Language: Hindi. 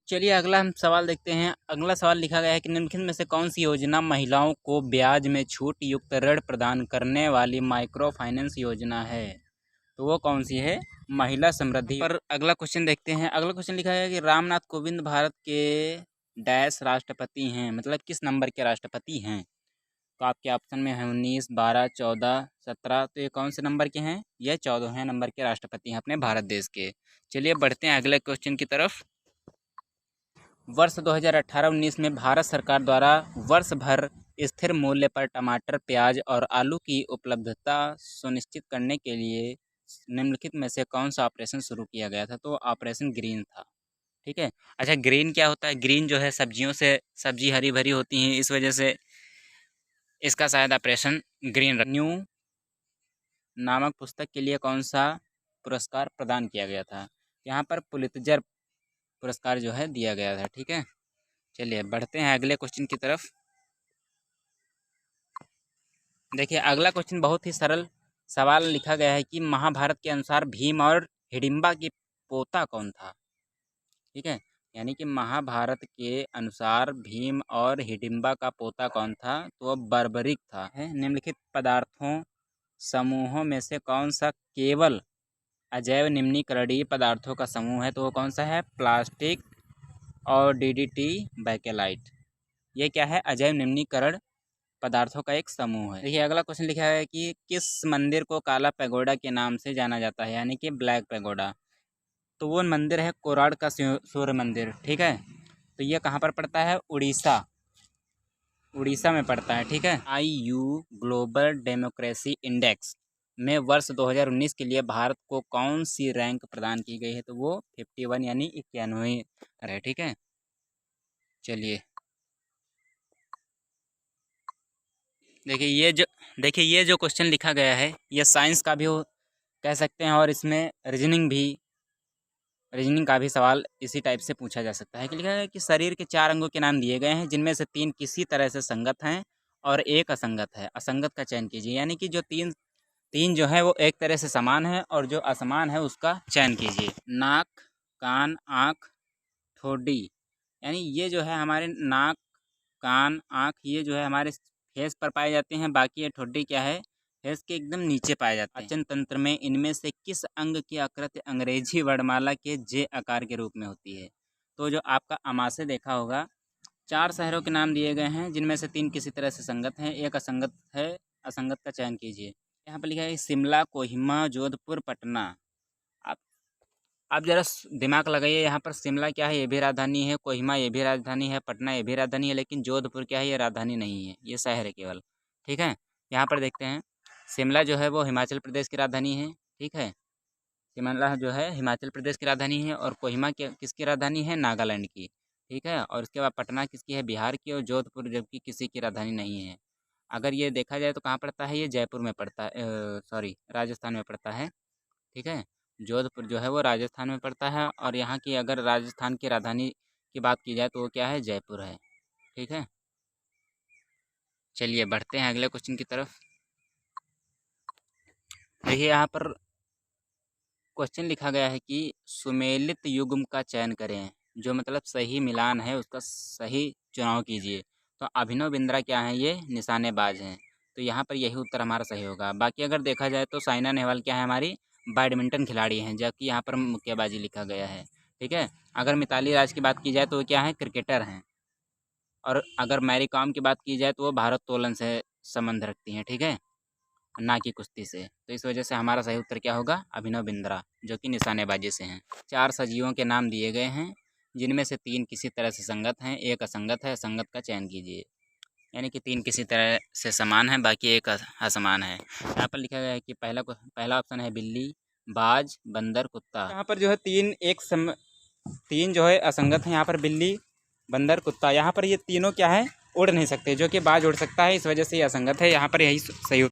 चलिए अगला हम सवाल देखते हैं। अगला सवाल लिखा गया है कि निम्नलिखित में से कौन सी योजना महिलाओं को ब्याज में छूट युक्त ऋण प्रदान करने वाली माइक्रो फाइनेंस योजना है। तो वो कौन सी है? महिला समृद्धि। पर अगला क्वेश्चन देखते हैं। अगला क्वेश्चन लिखा है कि रामनाथ कोविंद भारत के डैश राष्ट्रपति हैं, मतलब किस नंबर के राष्ट्रपति हैं। तो आपके ऑप्शन में है 19, 12, 14, 17। तो ये कौन से नंबर के हैं? ये 14वें नंबर के राष्ट्रपति हैं अपने भारत देश के। चलिए बढ़ते हैं अगले क्वेश्चन की तरफ। वर्ष 2018-19 में भारत सरकार द्वारा वर्ष भर स्थिर मूल्य पर टमाटर, प्याज और आलू की उपलब्धता सुनिश्चित करने के लिए निम्नलिखित में से कौन सा ऑपरेशन शुरू किया गया था। तो ऑपरेशन ग्रीन था। ठीक है। अच्छा, ग्रीन क्या होता है? ग्रीन जो है सब्जियों से, सब्जी हरी भरी होती हैं, इस वजह से इसका शायद ऑपरेशन ग्रीन। न्यू नामक पुस्तक के लिए कौन सा पुरस्कार प्रदान किया गया था? यहाँ पर पुलित्जर पुरस्कार जो है दिया गया था। ठीक है। चलिए बढ़ते हैं अगले क्वेश्चन की तरफ। देखिए अगला क्वेश्चन बहुत ही सरल सवाल लिखा गया है कि महाभारत के अनुसार भीम और हिडिंबा की पोता कौन था। ठीक है। यानी कि महाभारत के अनुसार भीम और हिडिंबा का पोता कौन था। तो वह बर्बरिक था। है निम्नलिखित पदार्थों समूहों में से कौन सा केवल अजैव निम्नीकरणीय पदार्थों का समूह है। तो वो कौन सा है? प्लास्टिक और डीडीटी बैकेलाइट। ये क्या है? अजैव निम्नीकरण पदार्थों का एक समूह है। देखिए अगला क्वेश्चन लिखा है कि किस मंदिर को काला पैगोडा के नाम से जाना जाता है, यानी कि ब्लैक पैगोडा। तो वो मंदिर है कोराड का सूर्य मंदिर। ठीक है। तो ये कहाँ पर पड़ता है? उड़ीसा, उड़ीसा में पड़ता है। ठीक है। IU ग्लोबल डेमोक्रेसी इंडेक्स में वर्ष 2019 के लिए भारत को कौन सी रैंक प्रदान की गई है। तो वो 51 यानी 91 है। ठीक है। चलिए देखिए ये जो क्वेश्चन लिखा गया है ये साइंस का भी हो कह सकते हैं, और इसमें रीजनिंग का भी सवाल इसी टाइप से पूछा जा सकता है। कि लिखा है कि शरीर के 4 अंगों के नाम दिए गए हैं, जिनमें से 3 किसी तरह से संगत हैं और एक असंगत है। असंगत का चयन कीजिए। यानी कि जो तीन तीन जो है वो एक तरह से समान है, और जो असमान है उसका चयन कीजिए। नाक, कान, आँख, ठोडी। यानी ये जो है हमारे नाक, कान, आँख, ये जो है हमारे फेस पर पाए जाते हैं। बाकी ये ठोडी क्या है? फेस के एकदम नीचे पाए जाते हैं। पाचन तंत्र में इनमें से किस अंग की आकृति अंग्रेजी वर्णमाला के जे आकार के रूप में होती है। तो जो आपका अमाशय देखा होगा, 4 शहरों के नाम दिए गए हैं, जिनमें से 3 किसी तरह से संगत हैं, एक असंगत है। असंगत का चयन कीजिए। यहाँ पर लिखा है शिमला, कोहिमा, जोधपुर, पटना। आप आप जरा दिमाग लगाइए। यहाँ पर शिमला क्या है? ये भी राजधानी है। कोहिमा ये भी राजधानी है। पटना ये भी राजधानी है। लेकिन जोधपुर क्या है? ये राजधानी नहीं है, ये शहर है केवल। ठीक है। यहाँ पर देखते हैं शिमला जो है वो हिमाचल प्रदेश की राजधानी है। ठीक है। शिमला जो है हिमाचल प्रदेश की राजधानी है, और कोहिमा किसकी राजधानी है? नागालैंड की। ठीक है। और उसके बाद पटना किसकी है? बिहार की। और जोधपुर जबकि किसी की राजधानी नहीं है। अगर ये देखा जाए तो कहाँ पड़ता है? ये जयपुर में पड़ता है, सॉरी राजस्थान में पड़ता है। ठीक है। जोधपुर जो है वो राजस्थान में पड़ता है, और यहाँ की अगर राजस्थान की राजधानी की बात की जाए तो वो क्या है? जयपुर है। ठीक है। चलिए बढ़ते हैं अगले क्वेश्चन की तरफ। देखिए यहाँ पर क्वेश्चन लिखा गया है कि सुमेलित युग्म का चयन करें। जो मतलब सही मिलान है उसका सही चुनाव कीजिए। तो अभिनव बिंद्रा क्या है? ये निशानेबाज हैं। तो यहाँ पर यही उत्तर हमारा सही होगा। बाकी अगर देखा जाए तो साइना नेहवाल क्या है? हमारी बैडमिंटन खिलाड़ी हैं, जबकि यहाँ पर मुक्केबाजी लिखा गया है। ठीक है। अगर मिताली राज की बात की जाए तो वो क्या है? क्रिकेटर हैं। और अगर मैरी कॉम की बात की जाए तो वो भारोत्तोलन से संबंध रखती हैं। ठीक है, ना कि कुश्ती से। तो इस वजह से हमारा सही उत्तर क्या होगा? अभिनव बिंद्रा, जो कि निशानेबाजी से हैं। 4 सजीवों के नाम दिए गए हैं, जिनमें से 3 किसी तरह से संगत हैं, एक असंगत है। असंगत का चयन कीजिए। यानी कि 3 किसी तरह से समान है, बाकी एक असमान है। यहाँ पर लिखा गया है कि पहला ऑप्शन है बिल्ली, बाज, बंदर, कुत्ता। यहाँ पर जो है 3 जो है असंगत हैं। यहाँ पर बिल्ली, बंदर, कुत्ता। यहाँ पर ये तीनों क्या है? उड़ नहीं सकते, जो कि बाज उड़ सकता है। इस वजह से ये असंगत है। यहाँ पर यही सही